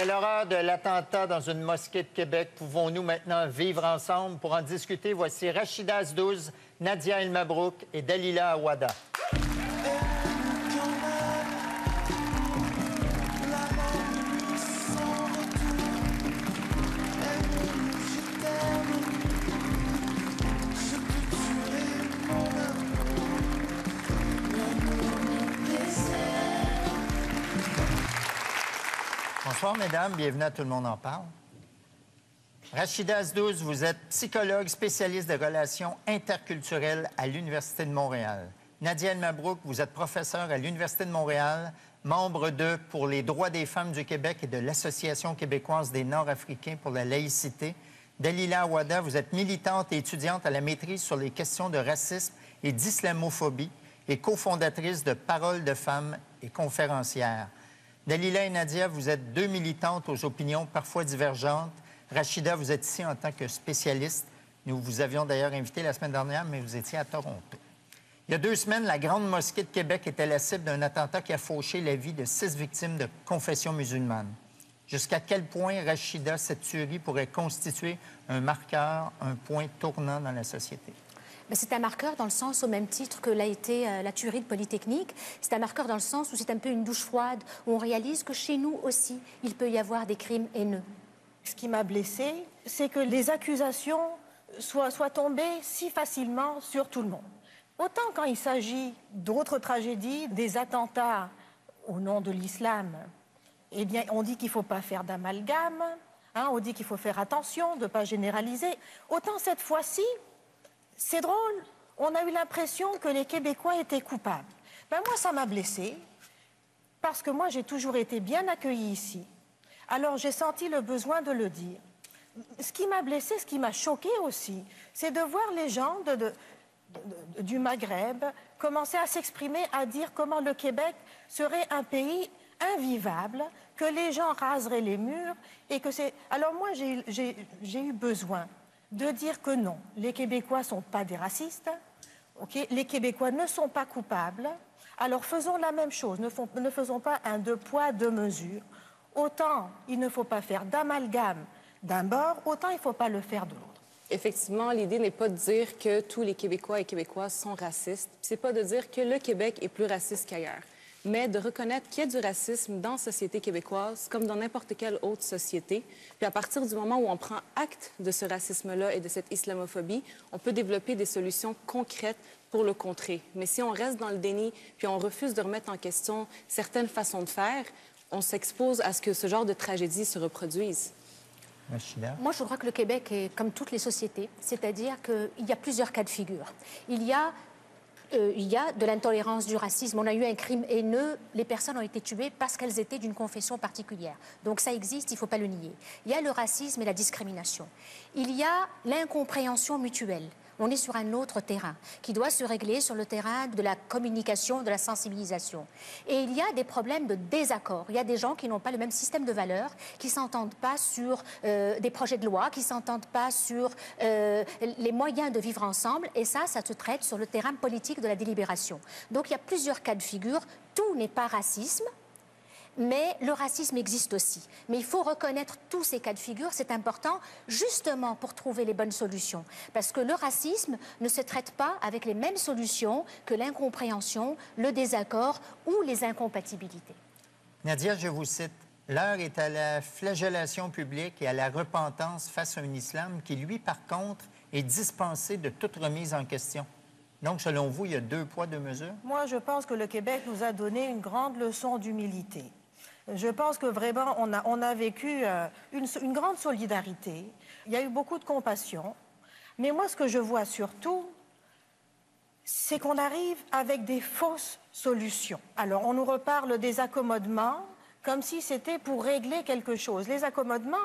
Après l'horreur de l'attentat dans une mosquée de Québec, pouvons-nous maintenant vivre ensemble? Pour en discuter, voici Rachida Azdouz, Nadia El Mabrouk et Dalila Awada. Bonsoir, mesdames. Bienvenue à Tout le monde en parle. Rachida Azdouz, vous êtes psychologue, spécialiste des relations interculturelles à l'Université de Montréal. Nadia El Mabrouk, vous êtes professeure à l'Université de Montréal, membre de Pour les droits des femmes du Québec et de l'Association québécoise des Nord-Africains pour la laïcité. Dalila Awada, vous êtes militante et étudiante à la maîtrise sur les questions de racisme et d'islamophobie et cofondatrice de Paroles de femmes et conférencière. Dalila et Nadia, vous êtes deux militantes aux opinions parfois divergentes. Rachida, vous êtes ici en tant que spécialiste. Nous vous avions d'ailleurs invité la semaine dernière, mais vous étiez à Toronto. Il y a 2 semaines, la Grande Mosquée de Québec était la cible d'un attentat qui a fauché la vie de 6 victimes de confession musulmane. Jusqu'à quel point, Rachida, cette tuerie pourrait constituer un marqueur, un point tournant dans la société? C'est un marqueur dans le sens, au même titre que l'a été la tuerie de Polytechnique, c'est un marqueur dans le sens où c'est un peu une douche froide, où on réalise que chez nous aussi, il peut y avoir des crimes haineux. Ce qui m'a blessée, c'est que les accusations soient tombées si facilement sur tout le monde. Autant quand il s'agit d'autres tragédies, des attentats au nom de l'islam, eh bien, on dit qu'il ne faut pas faire d'amalgame, hein, on dit qu'il faut faire attention, de ne pas généraliser. Autant cette fois-ci, c'est drôle, on a eu l'impression que les Québécois étaient coupables. Ben moi, ça m'a blessée, parce que moi, j'ai toujours été bien accueillie ici. Alors, j'ai senti le besoin de le dire. Ce qui m'a blessée, ce qui m'a choquée aussi, c'est de voir les gens du Maghreb commencer à s'exprimer, à dire comment le Québec serait un pays invivable, que les gens raseraient les murs, et que c'est... Alors moi, j'ai eu besoin de dire que non, les Québécois ne sont pas des racistes, okay? Les Québécois ne sont pas coupables, alors faisons la même chose, ne faisons pas un 2 poids, 2 mesures. Autant il ne faut pas faire d'amalgame d'un bord, autant il ne faut pas le faire de l'autre. Effectivement, l'idée n'est pas de dire que tous les Québécois et Québécoises sont racistes, c'est pas de dire que le Québec est plus raciste qu'ailleurs, mais de reconnaître qu'il y a du racisme dans la société québécoise, comme dans n'importe quelle autre société. Puis à partir du moment où on prend acte de ce racisme-là et de cette islamophobie, on peut développer des solutions concrètes pour le contrer. Mais si on reste dans le déni, puis on refuse de remettre en question certaines façons de faire, on s'expose à ce que ce genre de tragédie se reproduise. Moi, je crois que le Québec est comme toutes les sociétés, c'est-à-dire qu'il y a plusieurs cas de figure. Il y a de l'intolérance, du racisme. On a eu un crime haineux. Les personnes ont été tuées parce qu'elles étaient d'une confession particulière. Donc ça existe, il ne faut pas le nier. Il y a le racisme et la discrimination. Il y a l'incompréhension mutuelle. On est sur un autre terrain qui doit se régler sur le terrain de la communication, de la sensibilisation. Et il y a des problèmes de désaccord. Il y a des gens qui n'ont pas le même système de valeurs, qui ne s'entendent pas sur des projets de loi, qui ne s'entendent pas sur les moyens de vivre ensemble. Et ça se traite sur le terrain politique de la délibération. Donc il y a plusieurs cas de figure. Tout n'est pas racisme. Mais le racisme existe aussi. Mais il faut reconnaître tous ces cas de figure, c'est important, justement pour trouver les bonnes solutions. Parce que le racisme ne se traite pas avec les mêmes solutions que l'incompréhension, le désaccord ou les incompatibilités. Nadia, je vous cite, « L'heure est à la flagellation publique et à la repentance face à un islam qui, lui, par contre, est dispensé de toute remise en question. » Donc, selon vous, il y a 2 poids, 2 mesures? Moi, je pense que le Québec nous a donné une grande leçon d'humilité. Je pense que vraiment, on a vécu une grande solidarité. Il y a eu beaucoup de compassion. Mais moi, ce que je vois surtout, c'est qu'on arrive avec des fausses solutions. Alors, on nous reparle des accommodements comme si c'était pour régler quelque chose. Les accommodements,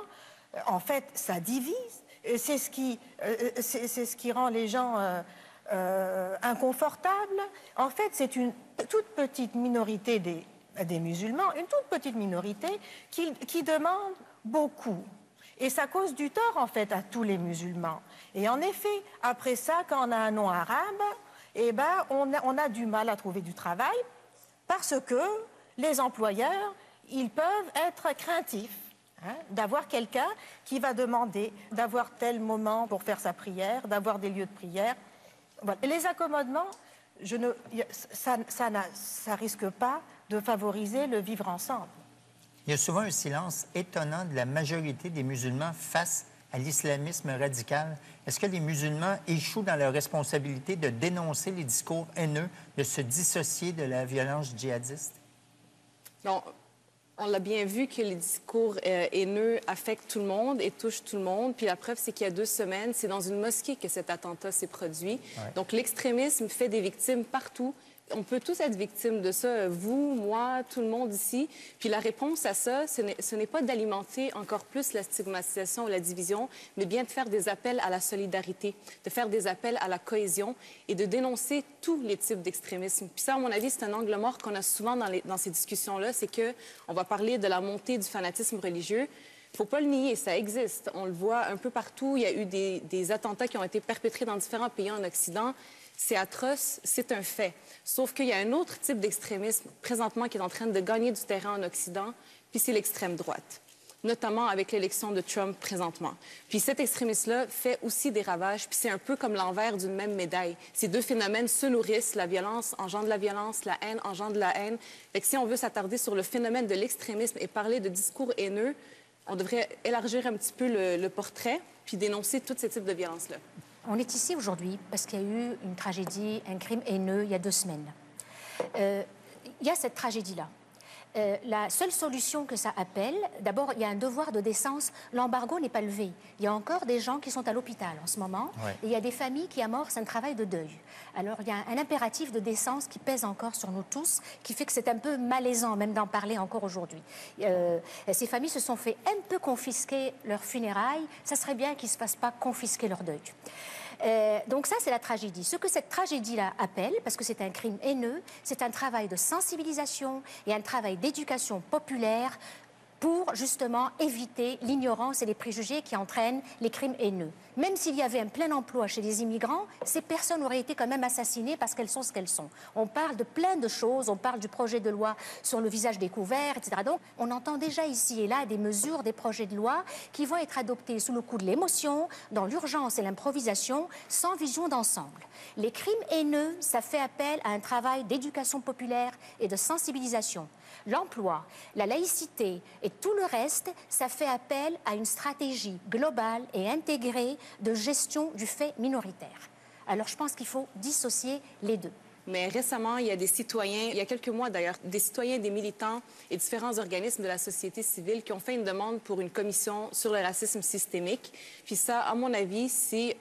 en fait, ça divise. C'est ce qui rend les gens inconfortables. En fait, c'est une toute petite minorité des musulmans, une toute petite minorité qui demande beaucoup. Et ça cause du tort, en fait, à tous les musulmans. Et en effet, après ça, quand on a un nom arabe, eh ben, on a du mal à trouver du travail parce que les employeurs, ils peuvent être craintifs. d'avoir quelqu'un qui va demander d'avoir tel moment pour faire sa prière, d'avoir des lieux de prière. Voilà. Et les accommodements, ça risque pas de favoriser le vivre ensemble. Il y a souvent un silence étonnant de la majorité des musulmans face à l'islamisme radical. Est-ce que les musulmans échouent dans leur responsabilité de dénoncer les discours haineux, de se dissocier de la violence djihadiste? Non. On l'a bien vu que les discours haineux affectent tout le monde et touchent tout le monde. Puis la preuve, c'est qu'il y a 2 semaines, c'est dans une mosquée que cet attentat s'est produit. Ouais. Donc l'extrémisme fait des victimes partout. On peut tous être victimes de ça, vous, moi, tout le monde ici. Puis la réponse à ça, ce n'est pas d'alimenter encore plus la stigmatisation ou la division, mais bien de faire des appels à la solidarité, de faire des appels à la cohésion et de dénoncer tous les types d'extrémisme. Puis ça, à mon avis, c'est un angle mort qu'on a souvent dans ces discussions-là, c'est qu'on va parler de la montée du fanatisme religieux. Il ne faut pas le nier, ça existe. On le voit un peu partout. Il y a eu des attentats qui ont été perpétrés dans différents pays en Occident. C'est atroce, c'est un fait. Sauf qu'il y a un autre type d'extrémisme présentement qui est en train de gagner du terrain en Occident, puis c'est l'extrême droite, notamment avec l'élection de Trump présentement. Puis cet extrémisme-là fait aussi des ravages, puis c'est un peu comme l'envers d'une même médaille. Ces 2 phénomènes se nourrissent, la violence engendre la violence, la haine engendre la haine. Fait que si on veut s'attarder sur le phénomène de l'extrémisme et parler de discours haineux, on devrait élargir un petit peu le portrait, puis dénoncer tous ces types de violences-là. On est ici aujourd'hui parce qu'il y a eu une tragédie, un crime haineux il y a 2 semaines. Il y a cette tragédie-là. La seule solution que ça appelle, d'abord, il y a un devoir de décence. L'embargo n'est pas levé. Il y a encore des gens qui sont à l'hôpital en ce moment. Ouais. Et il y a des familles qui amorcent un travail de deuil. Alors, il y a un impératif de décence qui pèse encore sur nous tous, qui fait que c'est un peu malaisant même d'en parler encore aujourd'hui. Ces familles se sont fait un peu confisquer leurs funérailles. Ça serait bien qu'ils ne se fassent pas confisquer leur deuil. Donc ça, c'est la tragédie. Ce que cette tragédie-là appelle, parce que c'est un crime haineux, c'est un travail de sensibilisation et un travail d'éducation populaire pour justement éviter l'ignorance et les préjugés qui entraînent les crimes haineux. Même s'il y avait un plein emploi chez les immigrants, ces personnes auraient été quand même assassinées parce qu'elles sont ce qu'elles sont. On parle de plein de choses, on parle du projet de loi sur le visage découvert, etc. Donc on entend déjà ici et là des mesures, des projets de loi qui vont être adoptés sous le coup de l'émotion, dans l'urgence et l'improvisation, sans vision d'ensemble. Les crimes haineux, ça fait appel à un travail d'éducation populaire et de sensibilisation. L'emploi, la laïcité et tout le reste, ça fait appel à une stratégie globale et intégrée de gestion du fait minoritaire. Alors je pense qu'il faut dissocier les deux. Mais récemment, il y a des citoyens, il y a quelques mois d'ailleurs, des citoyens, des militants et différents organismes de la société civile qui ont fait une demande pour une commission sur le racisme systémique. Puis ça, à mon avis, c'est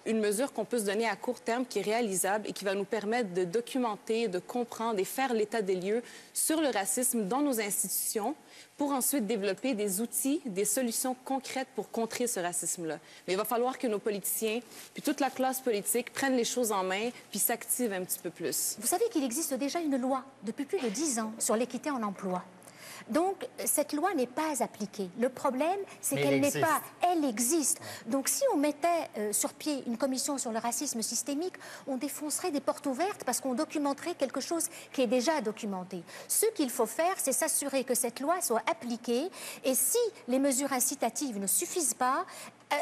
une mesure qu'on peut se donner à court terme qui est réalisable et qui va nous permettre de documenter, de comprendre et faire l'état des lieux sur le racisme dans nos institutions pour ensuite développer des outils, des solutions concrètes pour contrer ce racisme-là. Mais il va falloir que nos politiciens, puis toute la classe politique, prennent les choses en main puis s'activent un petit peu plus. Vous savez qu'il existe déjà une loi depuis plus de 10 ans sur l'équité en emploi. Donc, cette loi n'est pas appliquée. Le problème, c'est qu'elle n'est pas... Elle existe. Donc, si on mettait sur pied une commission sur le racisme systémique, on défoncerait des portes ouvertes parce qu'on documenterait quelque chose qui est déjà documenté. Ce qu'il faut faire, c'est s'assurer que cette loi soit appliquée et si les mesures incitatives ne suffisent pas,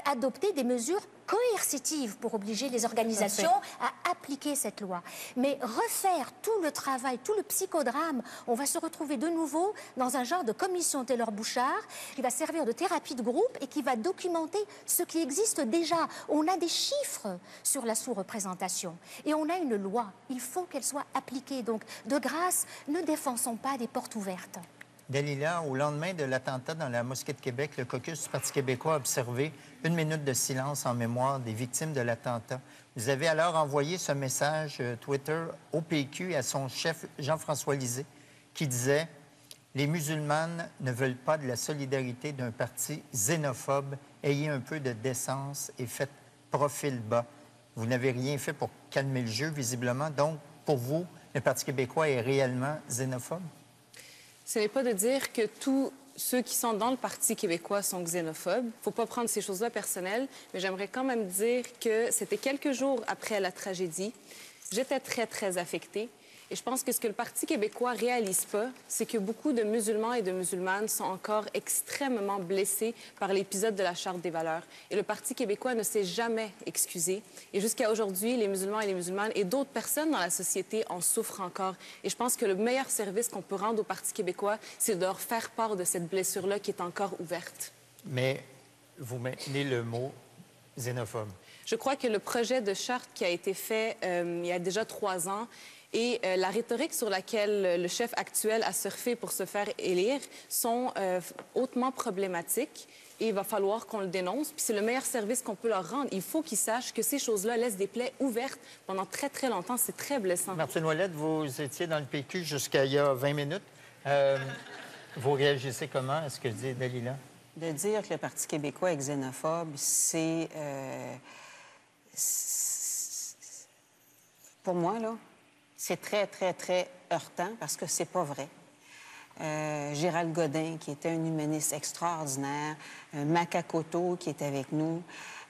adopter des mesures coercitives pour obliger les organisations à appliquer cette loi. Mais refaire tout le travail, tout le psychodrame, on va se retrouver de nouveau dans un genre de commission Taylor-Bouchard qui va servir de thérapie de groupe et qui va documenter ce qui existe déjà. On a des chiffres sur la sous-représentation et on a une loi. Il faut qu'elle soit appliquée. Donc, de grâce, ne défonçons pas des portes ouvertes. Dalila, au lendemain de l'attentat dans la mosquée de Québec, le caucus du Parti québécois a observé 1 minute de silence en mémoire des victimes de l'attentat. Vous avez alors envoyé ce message Twitter au PQ et à son chef Jean-François Lisée qui disait « Les musulmanes ne veulent pas de la solidarité d'un parti xénophobe. Ayez un peu de décence et faites profil bas. » Vous n'avez rien fait pour calmer le jeu, visiblement. Donc, pour vous, le Parti québécois est réellement xénophobe? Ce n'est pas de dire que tous ceux qui sont dans le Parti québécois sont xénophobes. Il ne faut pas prendre ces choses-là personnelles, mais j'aimerais quand même dire que c'était quelques jours après la tragédie. J'étais très, très affectée. Et je pense que ce que le Parti québécois réalise pas, c'est que beaucoup de musulmans et de musulmanes sont encore extrêmement blessés par l'épisode de la Charte des valeurs. Et le Parti québécois ne s'est jamais excusé. Et jusqu'à aujourd'hui, les musulmans et les musulmanes et d'autres personnes dans la société en souffrent encore. Et je pense que le meilleur service qu'on peut rendre au Parti québécois, c'est de leur faire part de cette blessure-là qui est encore ouverte. Mais vous maintenez le mot xénophobe. Je crois que le projet de charte qui a été fait il y a déjà 3 ans et la rhétorique sur laquelle le chef actuel a surfé pour se faire élire sont hautement problématiques et il va falloir qu'on le dénonce. Puis c'est le meilleur service qu'on peut leur rendre. Il faut qu'ils sachent que ces choses-là laissent des plaies ouvertes pendant très, très longtemps. C'est très blessant. Martine Ouellette, vous étiez dans le PQ jusqu'à il y a 20 minutes. Vous réagissez comment à ce que dit Dalila? De dire que le Parti québécois est xénophobe, c'est... pour moi, là, c'est très, très, très heurtant parce que c'est pas vrai. Gérald Godin, qui était un humaniste extraordinaire, Makakoto, qui est avec nous.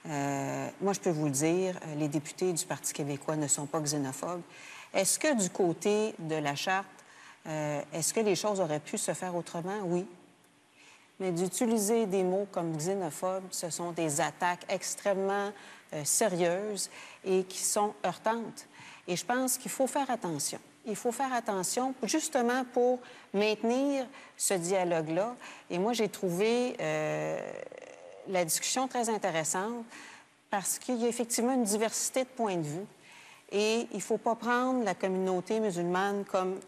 Moi, je peux vous le dire, les députés du Parti québécois ne sont pas xénophobes. Est-ce que du côté de la Charte, est-ce que les choses auraient pu se faire autrement? Oui. Mais d'utiliser des mots comme xénophobe, ce sont des attaques extrêmement sérieuses et qui sont heurtantes. Et je pense qu'il faut faire attention. Il faut faire attention justement pour maintenir ce dialogue-là. Et moi, j'ai trouvé la discussion très intéressante parce qu'il y a effectivement une diversité de points de vue. Et il ne faut pas prendre la communauté musulmane comme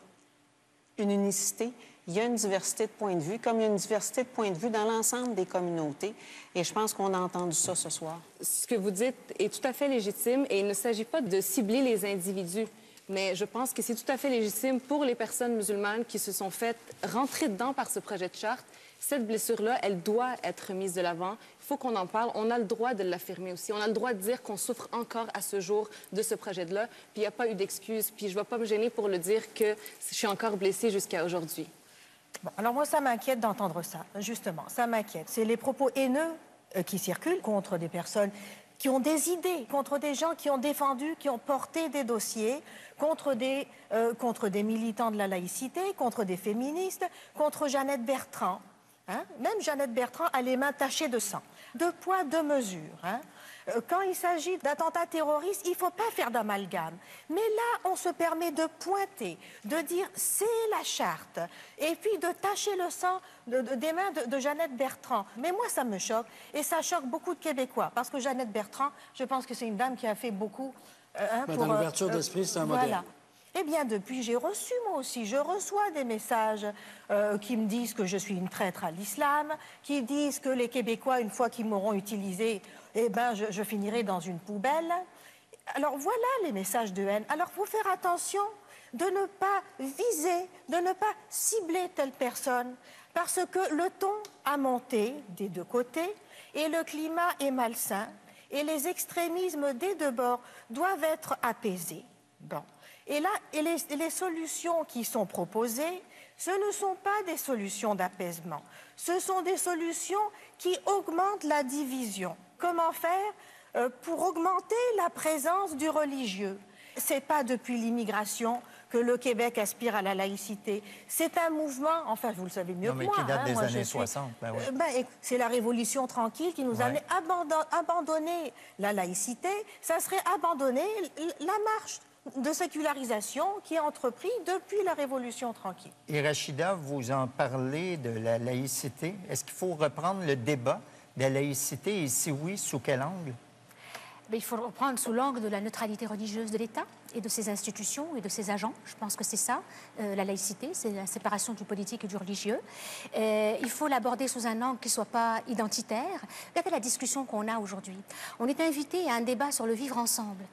une unicité. Il y a une diversité de points de vue, comme il y a une diversité de points de vue dans l'ensemble des communautés. Et je pense qu'on a entendu ça ce soir. Ce que vous dites est tout à fait légitime et il ne s'agit pas de cibler les individus. Mais je pense que c'est tout à fait légitime pour les personnes musulmanes qui se sont faites rentrer dedans par ce projet de charte. Cette blessure-là, elle doit être mise de l'avant. Il faut qu'on en parle. On a le droit de l'affirmer aussi. On a le droit de dire qu'on souffre encore à ce jour de ce projet-là. Puis il n'y a pas eu d'excuse. Puis je ne vais pas me gêner pour le dire que je suis encore blessée jusqu'à aujourd'hui. Bon, alors moi, ça m'inquiète d'entendre ça, justement. Ça m'inquiète. C'est les propos haineux qui circulent contre des personnes qui ont des idées, contre des gens qui ont défendu, qui ont porté des dossiers, contre des militants de la laïcité, contre des féministes, contre Jeannette Bertrand. Hein? Même Jeannette Bertrand a les mains tachées de sang. Deux poids, deux mesures. Hein? Quand il s'agit d'attentats terroristes, il ne faut pas faire d'amalgame. Mais là, on se permet de pointer, de dire c'est la charte, et puis de tacher le sang des mains de Jeannette Bertrand. Mais moi, ça me choque, et ça choque beaucoup de Québécois, parce que Jeannette Bertrand, je pense que c'est une dame qui a fait beaucoup... dans l'ouverture d'esprit, c'est un modèle. Voilà. Eh bien, depuis, j'ai reçu, moi aussi, je reçois des messages qui me disent que je suis une traître à l'islam, qui disent que les Québécois, une fois qu'ils m'auront utilisé, eh bien, je finirai dans une poubelle. Alors, voilà les messages de haine. Alors, il faut faire attention de ne pas viser, de ne pas cibler telle personne, parce que le ton a monté des deux côtés et le climat est malsain et les extrémismes des deux bords doivent être apaisés. Bon. Et là, les solutions qui sont proposées, ce ne sont pas des solutions d'apaisement. Ce sont des solutions qui augmentent la division. Comment faire pour augmenter la présence du religieux? Ce n'est pas depuis l'immigration que le Québec aspire à la laïcité. C'est un mouvement, enfin, vous le savez mieux que moi. Qui date des moi, années 60. Ben oui. C'est la Révolution tranquille qui nous a abandonné la laïcité. Ça serait abandonner la marche de sécularisation qui est entreprise depuis la Révolution tranquille. Et Rachida, vous en parlez de la laïcité. Est-ce qu'il faut reprendre le débat de la laïcité et si oui, sous quel angle? Il faut reprendre sous l'angle de la neutralité religieuse de l'État et de ses institutions et de ses agents. Je pense que c'est ça, la laïcité, c'est la séparation du politique et du religieux. Il faut l'aborder sous un angle qui ne soit pas identitaire. Regardez la discussion qu'on a aujourd'hui. On est invité à un débat sur le vivre ensemble.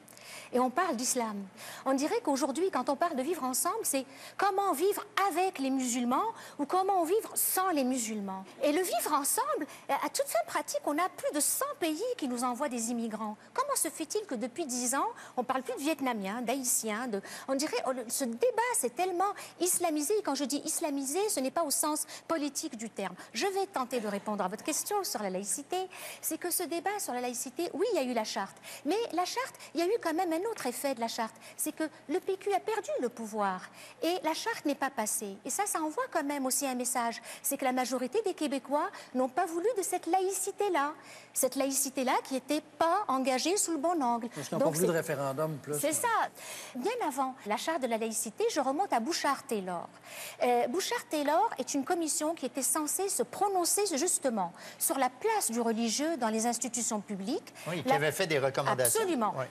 Et on parle d'islam. On dirait qu'aujourd'hui, quand on parle de vivre ensemble, c'est comment vivre avec les musulmans ou comment vivre sans les musulmans. Et le vivre ensemble, à toute fin pratique, on a plus de 100 pays qui nous envoient des immigrants. Comment se fait-il que depuis 10 ans, on ne parle plus de Vietnamiens, d'Haïtiens, On dirait ce débat, c'est tellement islamisé. Et quand je dis islamisé, ce n'est pas au sens politique du terme. Je vais tenter de répondre à votre question sur la laïcité. C'est que ce débat sur la laïcité, oui, il y a eu la charte. Mais la charte, il y a eu quand même même un autre effet de la charte, c'est que le PQ a perdu le pouvoir et la charte n'est pas passée. Et ça envoie quand même aussi un message, c'est que la majorité des Québécois n'ont pas voulu de cette laïcité-là. Cette laïcité-là qui n'était pas engagée sous le bon angle. Parce qu'ils n'ont pas voulu de référendum plus. C'est ça. Bien avant la charte de la laïcité, je remonte à Bouchard-Taylor. Bouchard-Taylor est une commission qui était censée se prononcer justement sur la place du religieux dans les institutions publiques. Oui, qui avait fait des recommandations. Absolument. Oui.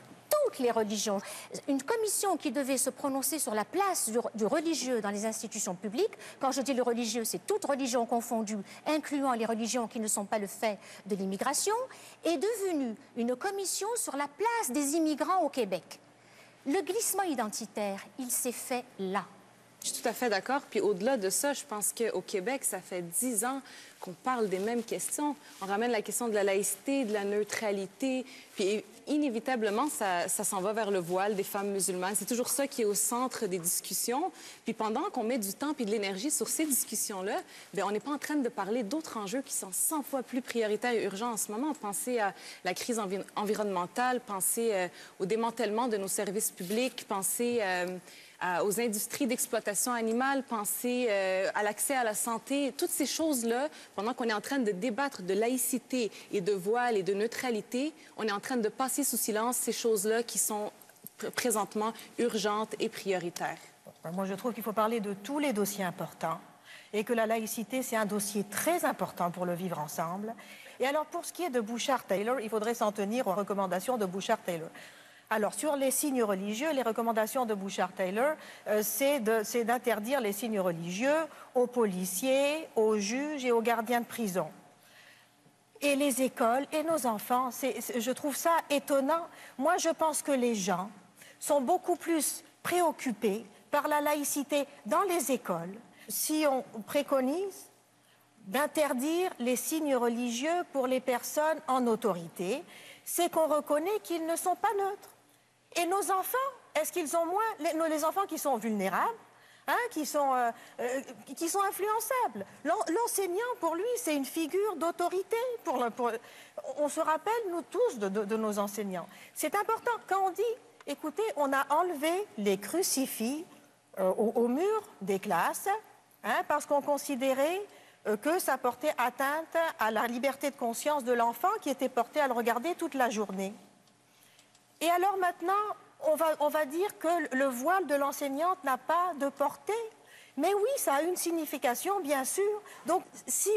Toutes les religions. Une commission qui devait se prononcer sur la place du religieux dans les institutions publiques. Quand je dis le religieux, c'est toute religion confondue, incluant les religions qui ne sont pas le fait de l'immigration, est devenue une commission sur la place des immigrants au Québec. Le glissement identitaire, il s'est fait là. Je suis tout à fait d'accord. Puis au-delà de ça, je pense qu'au Québec, ça fait 10 ans qu'on parle des mêmes questions. On ramène la question de la laïcité, de la neutralité. Puis inévitablement, ça s'en va vers le voile des femmes musulmanes. C'est toujours ça qui est au centre des discussions. Puis pendant qu'on met du temps et de l'énergie sur ces discussions-là, bien, on n'est pas en train de parler d'autres enjeux qui sont 100 fois plus prioritaires et urgents en ce moment. Pensez à la crise environnementale, pensez au démantèlement de nos services publics, pensez aux industries d'exploitation animale, penser à l'accès à la santé, toutes ces choses-là, pendant qu'on est en train de débattre de laïcité et de voile et de neutralité, on est en train de passer sous silence ces choses-là qui sont présentement urgentes et prioritaires. Moi, je trouve qu'il faut parler de tous les dossiers importants et que la laïcité, c'est un dossier très important pour le vivre ensemble. Et alors, pour ce qui est de Bouchard-Taylor, il faudrait s'en tenir aux recommandations de Bouchard-Taylor. Alors, sur les signes religieux, les recommandations de Bouchard-Taylor, c'est d'interdire les signes religieux aux policiers, aux juges et aux gardiens de prison. Et les écoles et nos enfants, je trouve ça étonnant. Moi, je pense que les gens sont beaucoup plus préoccupés par la laïcité dans les écoles. Si on préconise d'interdire les signes religieux pour les personnes en autorité, c'est qu'on reconnaît qu'ils ne sont pas neutres. Et nos enfants, est-ce qu'ils ont moins... Les enfants qui sont vulnérables, hein, qui sont influençables. L'enseignant, pour lui, c'est une figure d'autorité. On se rappelle, nous tous, de nos enseignants. C'est important. Quand on dit, écoutez, on a enlevé les crucifix au mur des classes, hein, parce qu'on considérait que ça portait atteinte à la liberté de conscience de l'enfant qui était porté à le regarder toute la journée. Et alors maintenant, on va dire que le voile de l'enseignante n'a pas de portée. Mais oui, ça a une signification, bien sûr. Donc, si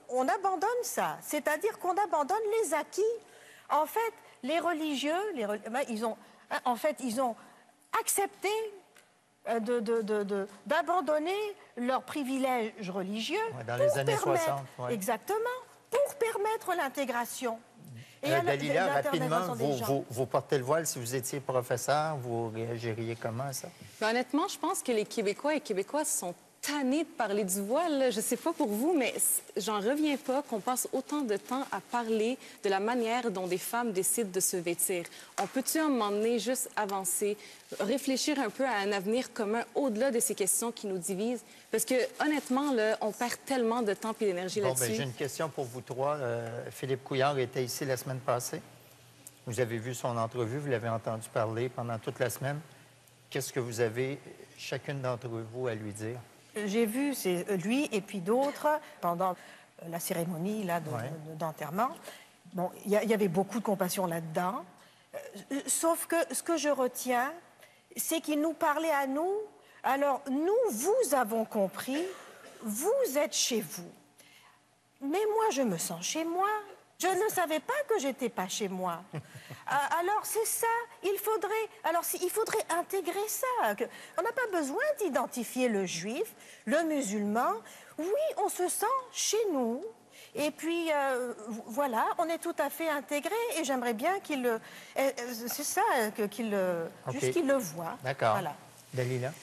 on abandonne ça, c'est-à-dire qu'on abandonne les acquis, en fait, les religieux, ils ont accepté d'abandonner leurs privilèges religieux dans les années 60. Ouais. Exactement, pour permettre l'intégration. Dalila, rapidement, vous portez le voile. Si vous étiez professeur, vous réagiriez comment à ça? Bien, honnêtement, je pense que les Québécois et Québécoises sont tannés de parler du voile. Je ne sais pas pour vous, mais j'en reviens pas qu'on passe autant de temps à parler de la manière dont des femmes décident de se vêtir. On peut-tu, à un moment donné, juste avancer, réfléchir un peu à un avenir commun au-delà de ces questions qui nous divisent? Parce que, honnêtement, là, on perd tellement de temps et d'énergie là-dessus. J'ai une question pour vous trois. Philippe Couillard était ici la semaine passée. Vous avez vu son entrevue, vous l'avez entendu parler pendant toute la semaine. Qu'est-ce que vous avez, chacune d'entre vous, à lui dire? J'ai vu lui et puis d'autres pendant la cérémonie d'enterrement. Bon, il y avait beaucoup de compassion là-dedans. Sauf que ce que je retiens, c'est qu'il nous parlait à nous. Alors, nous vous avons compris, vous êtes chez vous. Mais moi, je me sens chez moi. Je ne savais pas que j'étais pas chez moi. Alors, c'est ça. Il faudrait intégrer ça. On n'a pas besoin d'identifier le juif, le musulman. Oui, on se sent chez nous. Et puis, voilà, on est tout à fait intégrés. Et j'aimerais bien qu'il... c'est ça, juste qu'il le voit. D'accord. Voilà. Dalila?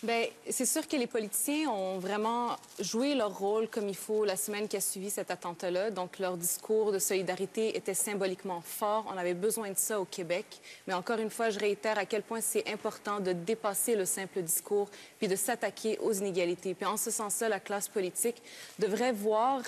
Bien, c'est sûr que les politiciens ont vraiment joué leur rôle comme il faut la semaine qui a suivi cet attentat-là. Donc, leur discours de solidarité était symboliquement fort. On avait besoin de ça au Québec. Mais encore une fois, je réitère à quel point c'est important de dépasser le simple discours puis de s'attaquer aux inégalités. Puis en ce sens-là, la classe politique devrait voir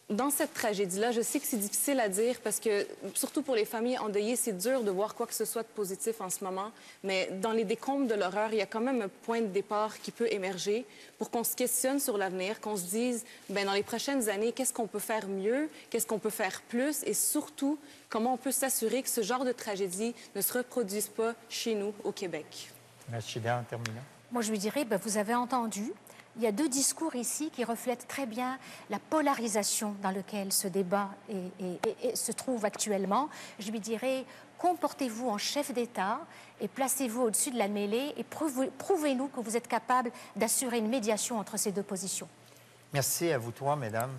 Dans cette tragédie-là, je sais que c'est difficile à dire parce que, surtout pour les familles endeuillées, c'est dur de voir quoi que ce soit de positif en ce moment. Mais dans les décombres de l'horreur, il y a quand même un point de départ qui peut émerger pour qu'on se questionne sur l'avenir, qu'on se dise, bien, dans les prochaines années, qu'est-ce qu'on peut faire mieux, qu'est-ce qu'on peut faire plus et surtout, comment on peut s'assurer que ce genre de tragédie ne se reproduise pas chez nous, au Québec. Rachida, en terminant. Moi, je lui dirais, ben, vous avez entendu, il y a deux discours ici qui reflètent très bien la polarisation dans laquelle ce débat se trouve actuellement. Je lui dirais, comportez-vous en chef d'État et placez-vous au-dessus de la mêlée et prouvez-nous que vous êtes capable d'assurer une médiation entre ces deux positions. Merci à vous trois, mesdames.